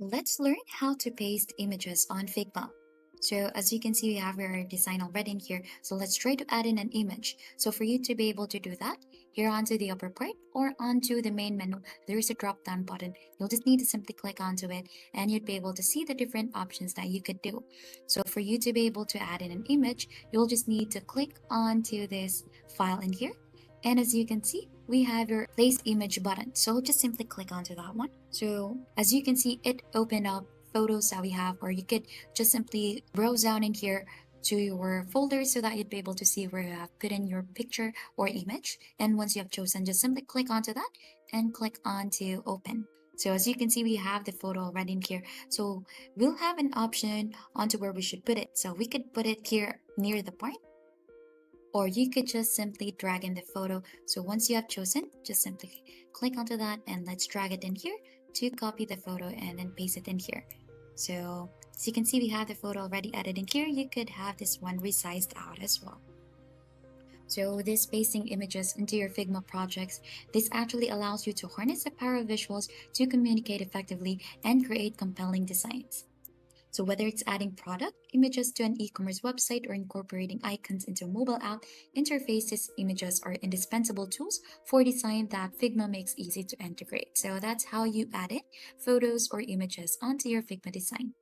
Let's learn how to paste images on Figma. So as you can see, we have our design already in here. So let's try to add in an image. So for you to be able to do that, here onto the upper part or onto the main menu, there is a drop down button. You'll just need to simply click onto it and you'd be able to see the different options that you could do. So for you to be able to add in an image, you'll just need to click onto this file in here. And as you can see, we have your place image button. So just simply click onto that one. So as you can see, it opened up photos that we have, or you could just simply browse down in here to your folder so that you'd be able to see where you have put in your picture or image. And once you have chosen, just simply click onto that and click on to open. So as you can see, we have the photo already in here. So we'll have an option onto where we should put it. So we could put it here near the point, or you could just simply drag in the photo. So once you have chosen, just simply click onto that and let's drag it in here to copy the photo and then paste it in here. So as you can see, we have the photo already added in here. You could have this one resized out as well. So this pasting images into your Figma projects, this actually allows you to harness the power of visuals to communicate effectively and create compelling designs. So whether it's adding product images to an e-commerce website or incorporating icons into a mobile app interfaces, images are indispensable tools for design that Figma makes easy to integrate. So that's how you add in photos or images onto your Figma design.